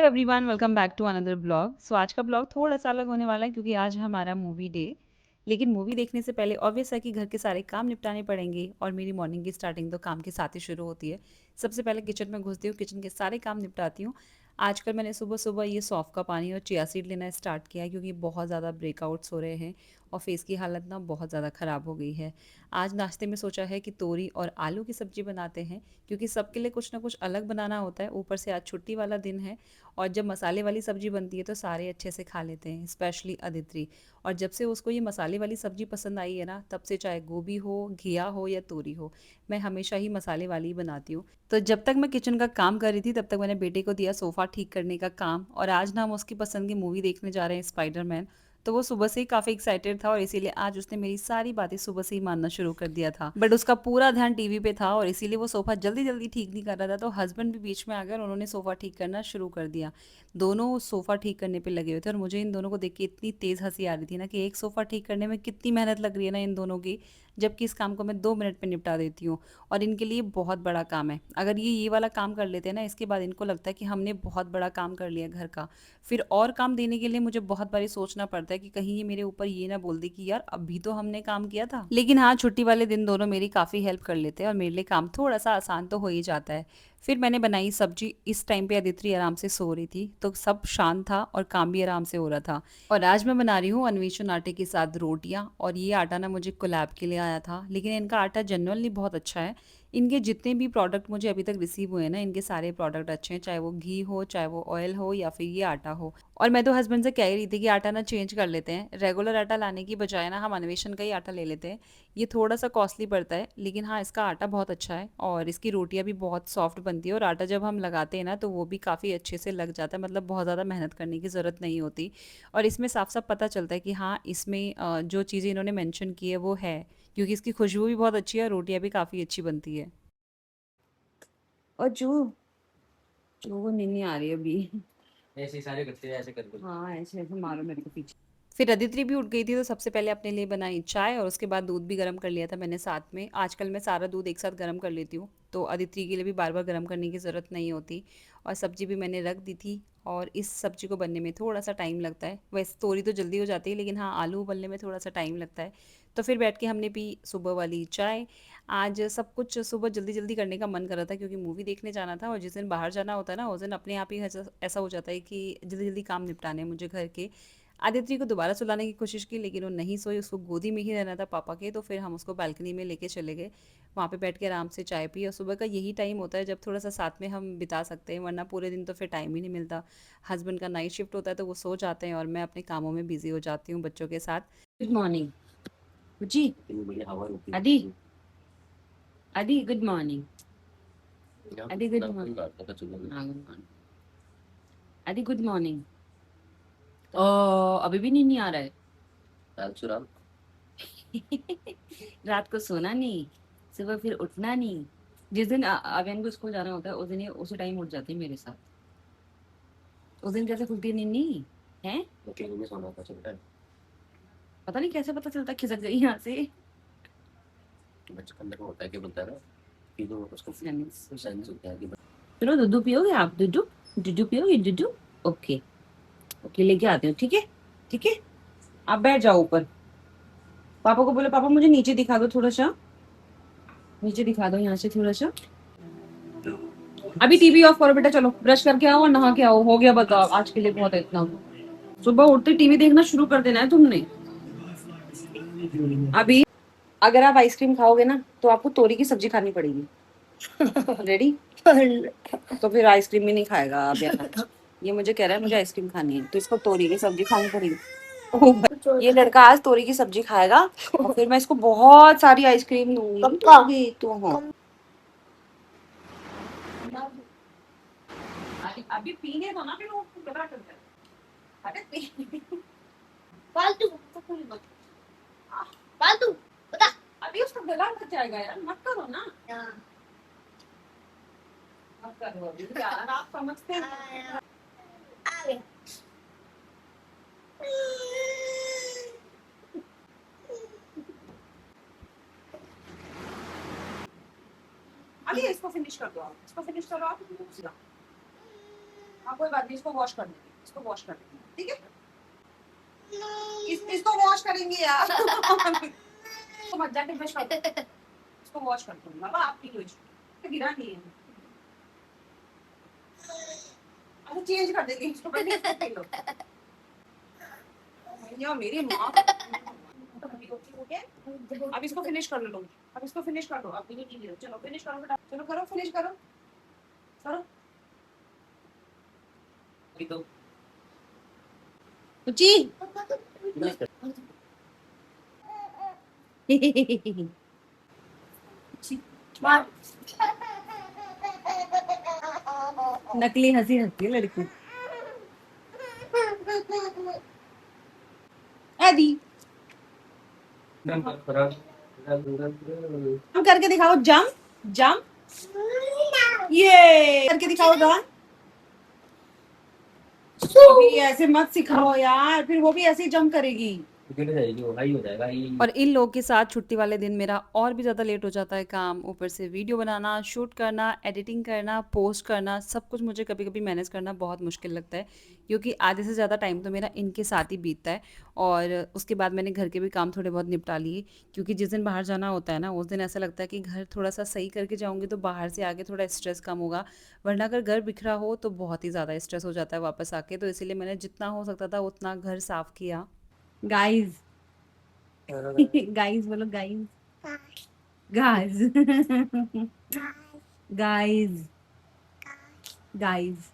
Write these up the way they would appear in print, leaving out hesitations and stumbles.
Hello everyone, welcome back to another blog. आज का blog थोड़ा सा अलग होने वाला है क्योंकि आज है हमारा मूवी डे। लेकिन मूवी देखने से पहले ऑब्वियस है कि घर के सारे काम निपटाने पड़ेंगे और मेरी मॉर्निंग की स्टार्टिंग तो काम के साथ ही शुरू होती है। सबसे पहले किचन में घुसती हूँ, किचन के सारे काम निपटाती हूँ। आजकल मैंने सुबह सुबह ये सौंफ का पानी और चिया सीड लेना स्टार्ट किया है क्योंकि बहुत ज़्यादा ब्रेकआउट्स हो रहे हैं और फेस की हालत ना बहुत ज़्यादा ख़राब हो गई है। आज नाश्ते में सोचा है कि तोरी और आलू की सब्ज़ी बनाते हैं क्योंकि सबके लिए कुछ ना कुछ अलग बनाना होता है। ऊपर से आज छुट्टी वाला दिन है और जब मसाले वाली सब्ज़ी बनती है तो सारे अच्छे से खा लेते हैं, स्पेशली अदिति। और जब से उसको ये मसाले वाली सब्ज़ी पसंद आई है ना, तब से चाहे गोभी हो, घिया हो या तोरी हो, मैं हमेशा ही मसाले वाली ही बनाती हूँ। तो जब तक मैं किचन का काम कर रही थी तब तक मैंने बेटे को दिया सोफ़ा ठीक करने का काम। और आज ना हम उसकी पसंद की मूवी देखने जा रहे हैं, स्पाइडरमैन। तो वो सुबह से ही काफ़ी एक्साइटेड था और इसीलिए आज उसने मेरी सारी बातें सुबह से ही मानना शुरू कर दिया था। बट उसका पूरा ध्यान टीवी पे था और इसीलिए वो सोफ़ा जल्दी जल्दी ठीक नहीं कर रहा था। तो हस्बैंड भी बीच में आ गए और उन्होंने सोफ़ा ठीक करना शुरू कर दिया। दोनों सोफ़ा ठीक करने पे लगे हुए थे और मुझे इन दोनों को देख के इतनी तेज़ हंसी आ रही थी ना कि एक सोफ़ा ठीक करने में कितनी मेहनत लग रही है ना इन दोनों की, जबकि इस काम को मैं 2 मिनट में निपटा देती हूँ। और इनके लिए बहुत बड़ा काम है। अगर ये वाला काम कर लेते हैं ना, इसके बाद इनको लगता है कि हमने बहुत बड़ा काम कर लिया घर का। फिर और काम देने के लिए मुझे बहुत बारी सोचना पड़ता है कि कहीं ये मेरे ऊपर ये ना बोल दे कि यार अभी तो हमने काम किया था। लेकिन हाँ, छुट्टी वाले दिन दोनों मेरी काफ़ी हेल्प कर लेते हैं और मेरे लिए काम थोड़ा सा आसान तो हो ही जाता है। फिर मैंने बनाई सब्जी। इस टाइम पे अदिति आराम से सो रही थी तो सब शांत था और काम भी आराम से हो रहा था। और आज मैं बना रही हूँ अन्वेषण आटे के साथ रोटियाँ। और ये आटा ना मुझे कोलैब के लिए आया था, लेकिन इनका आटा जनरली बहुत अच्छा है। इनके जितने भी प्रोडक्ट मुझे अभी तक रिसीव हुए हैं ना, इनके सारे प्रोडक्ट अच्छे हैं, चाहे वो घी हो, चाहे वो ऑयल हो या फिर ये आटा हो। और मैं तो हस्बैंड से कह ही रही थी कि आटा ना चेंज कर लेते हैं, रेगुलर आटा लाने की बजाय ना हम अन्वेषण का ही आटा ले लेते हैं। ये थोड़ा सा कॉस्टली पड़ता है, लेकिन हाँ, इसका आटा बहुत अच्छा है और इसकी रोटियाँ भी बहुत सॉफ्ट बनती है। और आटा जब हम लगाते हैं ना तो वो भी काफ़ी अच्छे से लग जाता है, मतलब बहुत ज़्यादा मेहनत करने की ज़रूरत नहीं होती। और इसमें साफ साफ पता चलता है कि हाँ, इसमें जो चीज़ें इन्होंने मेंशन की है वो है, क्योंकि इसकी खुशबू भी बहुत अच्छी है और रोटियाँ भी काफ़ी अच्छी बनती है। और जो जो वो नहीं आ रही अभी। ऐसे ही सारे करते हैं ऐसे करके। हाँ, ऐसे ऐसे मारो मेरे को पीछे। फिर अदिति भी उठ गई थी तो सबसे पहले अपने लिए बनाई चाय और उसके बाद दूध भी गर्म कर लिया था मैंने साथ में। आजकल मैं सारा दूध एक साथ गर्म कर लेती हूँ तो अदिति के लिए भी बार बार गर्म करने की ज़रूरत नहीं होती। और सब्जी भी मैंने रख दी थी। और इस सब्जी को बनने में थोड़ा सा टाइम लगता है, वैसे तोरी तो जल्दी हो जाती है लेकिन हाँ, आलू उबलने में थोड़ा सा टाइम लगता है। तो फिर बैठ के हमने पी सुबह वाली चाय। आज सब कुछ सुबह जल्दी जल्दी करने का मन कर रहा था क्योंकि मूवी देखने जाना था और जिस दिन बाहर जाना होता है ना, उस दिन अपने आप ही ऐसा हो जाता है कि जल्दी जल्दी काम निपटाने हैं मुझे घर के। आदित्य को दोबारा सुलाने की कोशिश की लेकिन वो नहीं सोई, उसको गोदी में ही रहना था पापा के। तो फिर हम उसको बालकनी में लेके चले गए, वहाँ पे बैठ के आराम से चाय पी। और सुबह का यही टाइम होता है जब थोड़ा सा साथ में हम बिता सकते हैं, वरना पूरे दिन तो फिर टाइम ही नहीं मिलता। हस्बैंड का नाइट शिफ्ट होता है तो वो सो जाते हैं और मैं अपने कामों में बिजी हो जाती हूँ बच्चों के साथ। गुड मॉर्निंग जी। अदी, अदी गुड मॉर्निंग। अदी गुड मॉर्निंग। हाँ, गुड मॉर्निंग। अदी गुड मॉर्निंग। ओ, अभी भी नहीं आ रहा है। रात को सोना नहीं, सुबह फिर उठना नहीं। जिस दिन अभियान को स्कूल जाना होता है उस दिन ये उसी टाइम उठ जाती है मेरे साथ। उस दिन कैसे खुलती है नींद नहीं है, पता नहीं कैसे पता चलता खिसक गई यहाँ से। चलो दूध पियोगे आप? दूध, दूध पियोगे? दूध, ओके। ओके, लेके आते हो, ठीक है? ठीक है, आप बैठ जाओ ऊपर। पापा को बोलो पापा मुझे नीचे दिखा दो थोड़ा सा, नीचे दिखा दो यहाँ से थोड़ा सा। अभी टीवी ऑफ करो बेटा, चलो ब्रश करके आओ और नहा के आओ, हो गया बताओ आज के लिए बहुत है इतना। सुबह उठते टीवी देखना शुरू कर देना है तुमने। अभी अगर आप आइसक्रीम खाओगे ना तो आपको तोरी की सब्जी खानी पड़ेगी। रेडी? तो फिर आइसक्रीम भी नहीं खाएगा अब यार। ये मुझे कह रहा है मुझे आइसक्रीम खानी है तो इसको तोरी की सब्जी खानी पड़ेगी। ओह भाई, ये लड़का आज तोरी की सब्जी खाएगा और फिर मैं इसको बहुत सारी आइसक्रीम दूंगी। तो हाँ, अभी पीने दो ना, फिर वो गला करता है। अरे फालतू फालतू बता, अभी उसका गला लग जाएगा यार, मत करो ना। मत करो अभी यार, आप समझते हैं। अभी इसको फिनिश कर दो, आप इसको फिनिश करो आप। हाँ कोई बात नहीं, इसको वॉश कर देंगे, इसको वॉश कर देंगे, ठीक है। इसको वॉश करेंगे यार। इसको मत जाके ब्रश कर दो, इसको वॉश कर दूंगा बाबा, आप पी लो इसको, गिरा नहीं है। अच्छा चेंज कर देंगे इसको, पहले इसको पी लो। या मेरी माँ हो गया। अब इसको फिनिश कर लो, अब इसको फिनिश कर दो, अब चलो फिनिश करो बेटा, चलो करो फिनिश करो करो। अभी तो जी नकली हंसी हंसती है लड़की। आदि हम करके दिखाओ, जंप जंप, ये करके दिखाओ डॉन। अभी ऐसे मत सिखाओ यार, फिर वो भी ऐसे ही जंप करेगी। गिर जाएगी, वो हाई हो जाएगा ये। और इन लोग के साथ छुट्टी वाले दिन मेरा और भी ज़्यादा लेट हो जाता है काम, ऊपर से वीडियो बनाना, शूट करना, एडिटिंग करना, पोस्ट करना, सब कुछ मुझे कभी कभी मैनेज करना बहुत मुश्किल लगता है, क्योंकि आधे से ज़्यादा टाइम तो मेरा इनके साथ ही बीतता है। और उसके बाद मैंने घर के भी काम थोड़े बहुत निपटा लिए, क्योंकि जिस दिन बाहर जाना होता है ना, उस दिन ऐसा लगता है कि घर थोड़ा सा सही करके जाऊँगी तो बाहर से आगे थोड़ा स्ट्रेस कम होगा, वरना अगर घर बिखरा हो तो बहुत ही ज़्यादा स्ट्रेस हो जाता है वापस आके। तो इसीलिए मैंने जितना हो सकता था उतना घर साफ़ किया। गाइज गाइस बोलो, गाइस गाइस गाइस गाइस।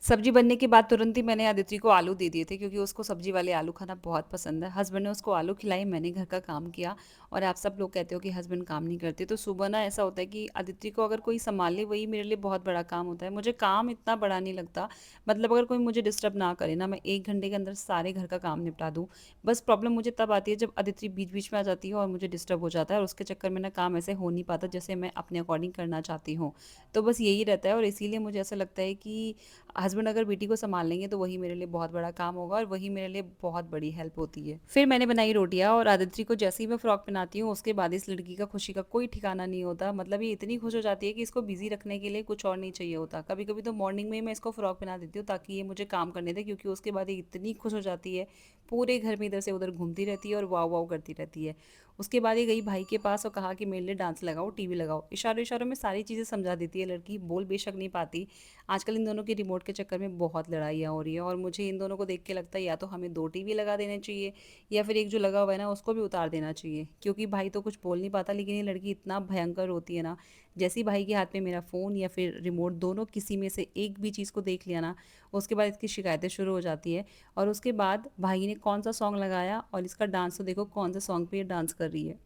सब्जी बनने के बाद तुरंत ही मैंने अदिति को आलू दे दिए थे, क्योंकि उसको सब्जी वाले आलू खाना बहुत पसंद है। हस्बैंड ने उसको आलू खिलाई, मैंने घर का काम किया। और आप सब लोग कहते हो कि हस्बैंड काम नहीं करते, तो सुबह ना ऐसा होता है कि अदिति को अगर कोई संभाल ले वही मेरे लिए बहुत बड़ा काम होता है। मुझे काम इतना बड़ा नहीं लगता, मतलब अगर कोई मुझे डिस्टर्ब ना करे ना, मैं 1 घंटे के अंदर सारे घर का काम निपटा दूँ। बस प्रॉब्लम मुझे तब आती है जब अदिति बीच बीच में आ जाती है और मुझे डिस्टर्ब हो जाता है, और उसके चक्कर में ना काम ऐसे हो नहीं पाता जैसे मैं अपने अकॉर्डिंग करना चाहती हूँ। तो बस यही रहता है, और इसीलिए मुझे ऐसा लगता है कि हस्बैंड अगर बेटी को संभाल लेंगे तो वही मेरे लिए बहुत बड़ा काम होगा, और वही मेरे लिए बहुत बड़ी हेल्प होती है। फिर मैंने बनाई रोटियां, और आदित्य को जैसे ही मैं फ्रॉक पहनाती हूँ उसके बाद इस लड़की का खुशी का कोई ठिकाना नहीं होता। मतलब ये इतनी खुश हो जाती है कि इसको बिजी रखने के लिए कुछ और नहीं चाहिए होता। कभी कभी तो मॉर्निंग में ही मैं इसको फ्रॉक पहना देती हूँ ताकि ये मुझे काम करने दे, क्योंकि उसके बाद ये इतनी खुश हो जाती है, पूरे घर में इधर से उधर घूमती रहती है और वाव वाव करती रहती है। उसके बाद ये गई भाई के पास और कहा कि मेरे लिए डांस लगाओ, टीवी लगाओ। इशारों इशारों में सारी चीज़ें समझा देती है लड़की, बोल बेशक नहीं पाती। आजकल इन दोनों की रिमोट के चक्कर में बहुत लड़ाइयाँ हो रही है, और मुझे इन दोनों को देख के लगता है या तो हमें 2 टीवी लगा देने चाहिए, या फिर एक जो लगा हुआ है ना उसको भी उतार देना चाहिए, क्योंकि भाई तो कुछ बोल नहीं पाता, लेकिन ये लड़की इतना भयंकर होती है ना। जैसे ही भाई के हाथ में मेरा फ़ोन या फिर रिमोट, दोनों किसी में से एक भी चीज़ को देख लिया ना, उसके बाद इसकी शिकायतें शुरू हो जाती है। और उसके बाद भाई ने कौन सा सॉन्ग लगाया, और इसका डांस तो देखो कौन से सॉन्ग पे ये डांस कर रही है।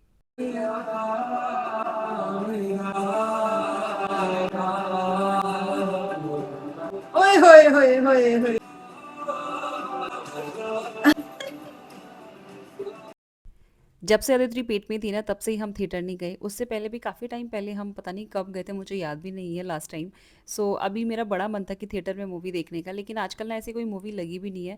ओए होए होए होए होए। जब से अदिति पेट में थी ना, तब से ही हम थिएटर नहीं गए। उससे पहले भी काफ़ी टाइम पहले, हम पता नहीं कब गए थे, मुझे याद भी नहीं है लास्ट टाइम। सो अभी मेरा बड़ा मन था कि थिएटर में मूवी देखने का, लेकिन आजकल ना ऐसी कोई मूवी लगी भी नहीं है।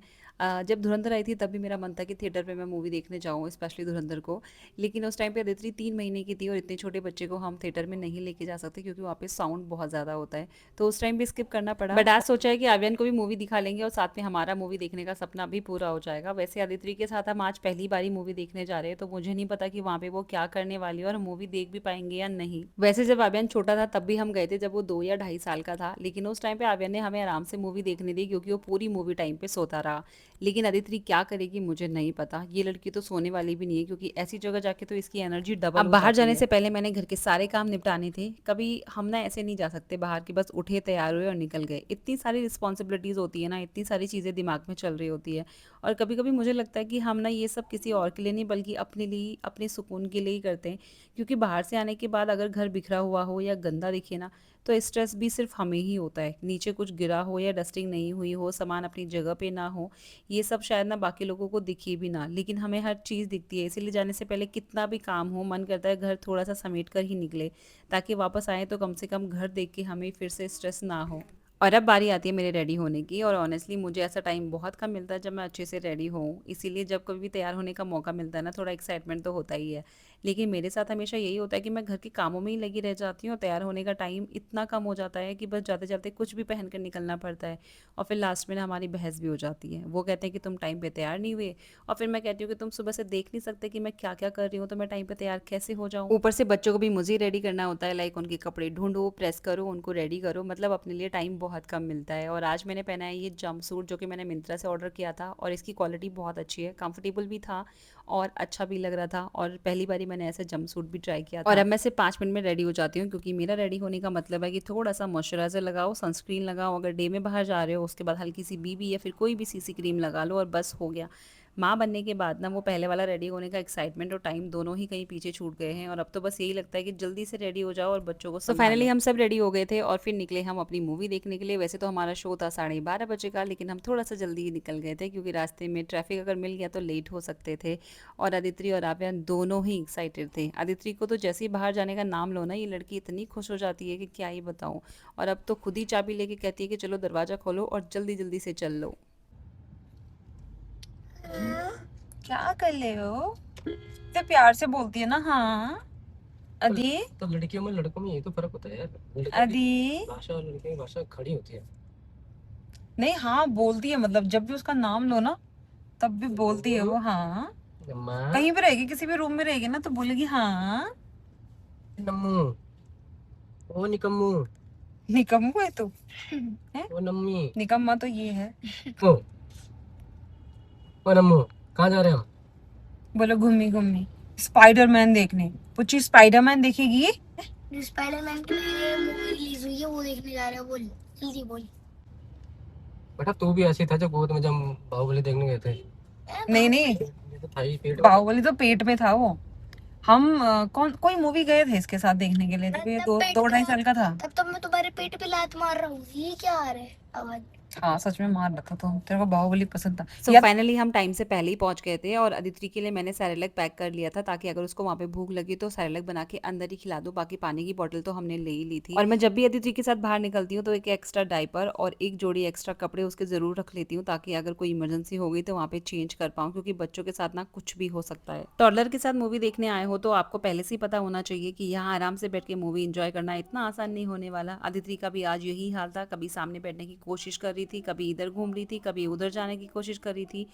जब धुरंधर आई थी तब भी मेरा मन था कि थिएटर पे मैं मूवी देखने जाऊँ, स्पेशली धुरंधर को। लेकिन उस टाइम पे अदिति 3 महीने की थी, और इतने छोटे बच्चे को हम थिएटर में नहीं लेके जा सकते, क्योंकि वहाँ पे साउंड बहुत ज़्यादा होता है। तो उस टाइम भी स्किप करना पड़ा, बट आज सोचा है कि आर्यन को भी मूवी दिखा लेंगे, और साथ में हमारा मूवी देखने का सपना भी पूरा हो जाएगा। वैसे अदिति के साथ हम आज पहली बारी मूवी देखने जा रहे हैं, तो मुझे नहीं पता कि वहाँ पे वो क्या करने वाली है और मूवी देख भी पाएंगे या नहीं। वैसे जब आर्यन छोटा था तब भी हम गए थे, जब वो 2 या 2.5 साल का था, लेकिन उस टाइम पे आर्यन ने हमें आराम से मूवी देखने दी, क्योंकि वो पूरी मूवी टाइम पे सोता रहा। लेकिन अदिति क्या करेगी मुझे नहीं पता, ये लड़की तो सोने वाली भी नहीं है, क्योंकि ऐसी जगह जाके तो इसकी एनर्जी डबल। अब बाहर जाने से पहले मैंने घर के सारे काम निपटाने थे। कभी हम ना ऐसे नहीं जा सकते बाहर, कि बस उठे, तैयार हुए और निकल गए। इतनी सारी रिस्पॉन्सिबिलिटीज़ होती है ना, इतनी सारी चीज़ें दिमाग में चल रही होती है। और कभी कभी मुझे लगता है कि हम ना ये सब किसी और के लिए नहीं, बल्कि अपने लिए, अपने सुकून के लिए ही करते हैं। क्योंकि बाहर से आने के बाद अगर घर बिखरा हुआ हो या गंदा दिखे ना, तो स्ट्रेस भी सिर्फ हमें ही होता है। नीचे कुछ गिरा हो या डस्टिंग नहीं हुई हो, सामान अपनी जगह पे ना हो, ये सब शायद ना बाकी लोगों को दिखे भी ना, लेकिन हमें हर चीज़ दिखती है। इसीलिए जाने से पहले कितना भी काम हो, मन करता है घर थोड़ा सा समेट कर ही निकले, ताकि वापस आए तो कम से कम घर देख के हमें फिर से स्ट्रेस ना हो। और अब बारी आती है मेरे रेडी होने की, और ऑनेस्टली मुझे ऐसा टाइम बहुत कम मिलता है जब मैं अच्छे से रेडी हूँ। इसीलिए जब कभी भी तैयार होने का मौका मिलता है ना, थोड़ा एक्साइटमेंट तो होता ही है। लेकिन मेरे साथ हमेशा यही होता है कि मैं घर के कामों में ही लगी रह जाती हूँ और तैयार होने का टाइम इतना कम हो जाता है कि बस जाते-जाते कुछ भी पहन कर निकलना पड़ता है और फिर लास्ट में ना हमारी बहस भी हो जाती है। वो कहते हैं कि तुम टाइम पे तैयार नहीं हुए और फिर मैं कहती हूँ कि तुम सुबह से देख नहीं सकते कि मैं क्या-क्या कर रही हूँ, तो मैं टाइम पे तैयार कैसे हो जाऊँ? ऊपर से बच्चों को भी मुझे ही रेडी करना होता है, लाइक उनके कपड़े ढूँढो, प्रेस करो, उनको रेडी करो, मतलब अपने लिए टाइम बहुत कम मिलता है। और आज मैंने पहना है ये जंपसूट जो कि मैंने मिंत्रा से ऑर्डर किया था और इसकी क्वालिटी बहुत अच्छी है, कंफर्टेबल भी था और अच्छा भी लग रहा था और पहली बारी मैंने ऐसा जंपसूट भी ट्राई किया था। और अब मैं सिर्फ 5 मिनट में रेडी हो जाती हूँ क्योंकि मेरा रेडी होने का मतलब है कि थोड़ा-सा मॉइस्चराइज़र लगाओ, सनस्क्रीन लगाओ, अगर डे में बाहर जा रहे हो उसके बाद हल्की सी बीबी या फिर कोई भी सीसी क्रीम लगा लो और बस हो गया। माँ बनने के बाद ना वो पहले वाला रेडी होने का एक्साइटमेंट और टाइम दोनों ही कहीं पीछे छूट गए हैं और अब तो बस यही लगता है कि जल्दी से रेडी हो जाओ और बच्चों को संभालो। फाइनली हम सब रेडी हो गए थे और फिर निकले हम अपनी मूवी देखने के लिए। वैसे तो हमारा शो था 12:30 बजे का, लेकिन हम थोड़ा सा जल्दी ही निकल गए थे क्योंकि रास्ते में ट्रैफिक अगर मिल गया तो लेट हो सकते थे। और अदिति और आव्या दोनों ही एक्साइटेड थे। अदिति को तो जैसे ही बाहर जाने का नाम लो ना, ये लड़की इतनी खुश हो जाती है कि क्या ही बताऊं। और अब तो खुद ही चाबी लेके कहती है कि चलो दरवाजा खोलो और जल्दी जल्दी से चल लो। क्या कर ले हो? इतने प्यार से बोलती है ना। हाँ अदी, तो लड़कियों में लड़कों में यही तो फर्क होता है यार। लड़कियों की अदी भाषा और लड़कियों की भाषा खड़ी होती है। नहीं, हाँ बोलती है, मतलब जब भी उसका नाम लो ना तब भी बोलती है वो। हाँ नम्मा, कहीं भी रहेगी, किसी भी रूम में रहेगी ना तो बोलेगी हाँ। नम्मू, ओ निकम्मू, निकम्मू है तू है? ओ नम्मी, निकम्मा तो ये है। ओ ओ नम्मू, कहाँ जा रहे हैं हम? बोलो घूमी घूमी स्पाइडरमैन देखने। पुची स्पाइडरमैन देखेगी? जो स्पाइडरमैन की मूवी रिलीज हुई है वो देखने जा रहे हो। बोल जल्दी बोल। बेटा तू भी ऐसी था जब गोद में जब हम बाहुबली देखने गए थे। नहीं नहीं, ये तो था ही पेट में। बाहुबली तो पेट में था वो। हम कौन कोई मूवी गए थे इसके साथ देखने के लिए जब ये तब पेट दो पे ढाई साल का था। तब तो मैं तुम्हारे पेट पे लात मार रहा हूँ। ये क्या आ रहा है आवाज? हाँ सच में मार रखा। तो तेरे को बाहुबली पसंद था सो यार। फाइनली हम टाइम से पहले ही पहुंच गए थे और अदिति के लिए मैंने सैरेलक पैक कर लिया था ताकि अगर उसको वहाँ पे भूख लगी तो सैरेलक बना के अंदर ही खिला दो। बाकी पानी की बोतल तो हमने ले ही ली थी। और मैं जब भी अदिति के साथ बाहर निकलती हूँ तो एक एक्स्ट्रा डायपर और एक जोड़ी एक्स्ट्रा कपड़े उसके जरूर रख लेती हूँ ताकि अगर कोई इमरजेंसी हो गई तो वहाँ पे चेंज कर पाऊँ, क्योंकि बच्चों के साथ ना कुछ भी हो सकता है। टॉडलर के साथ मूवी देखने आए हो तो आपको पहले से ही पता होना चाहिए कि यहाँ आराम से बैठ के मूवी इंजॉय करना इतना आसान नहीं होने वाला। अदिति का भी आज यही हाल था, कभी सामने बैठने की कोशिश कर रही थी, कभी इधर घूम रही थी, कभी उधर जाने की कोशिश कर रही थी।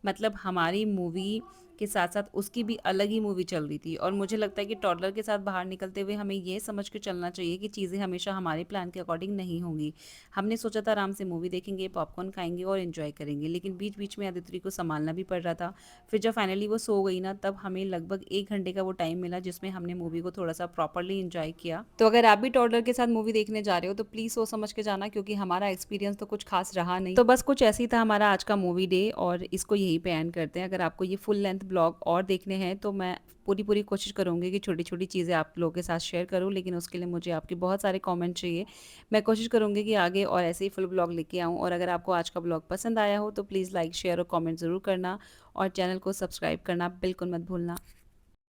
मतलब हमारी मूवी के साथ साथ उसकी भी अलग ही मूवी चल रही थी और मुझे लगता है कि टॉडलर के साथ बाहर निकलते हुए हमें ये समझ के चलना चाहिए कि चीज़ें हमेशा हमारे प्लान के अकॉर्डिंग नहीं होंगी। हमने सोचा था आराम से मूवी देखेंगे, पॉपकॉर्न खाएंगे और एंजॉय करेंगे, लेकिन बीच बीच में अदिति को संभालना भी पड़ रहा था। फिर जब फाइनली वो सो गई ना, तब हमें लगभग 1 घंटे का वो टाइम मिला जिसमें हमने मूवी को थोड़ा सा प्रॉपरली इंजॉय किया। तो अगर आप भी टॉडलर के साथ मूवी देखने जा रहे हो तो प्लीज़ सोच समझ के जाना, क्योंकि हमारा एक्सपीरियंस तो कुछ खास रहा नहीं। तो बस कुछ ऐसे ही था हमारा आज का मूवी डे और इसको यही पे एंड करते हैं। अगर आपको ये फुल लेंथ ब्लॉग और देखने हैं तो मैं पूरी कोशिश करूँगी कि छोटी छोटी चीज़ें आप लोगों के साथ शेयर करूँ, लेकिन उसके लिए मुझे आपके बहुत सारे कमेंट चाहिए। मैं कोशिश करूँगी कि आगे और ऐसे ही फुल ब्लॉग लेके आऊँ। और अगर आपको आज का ब्लॉग पसंद आया हो तो प्लीज़ लाइक शेयर और कमेंट ज़रूर करना और चैनल को सब्सक्राइब करना बिल्कुल मत भूलना।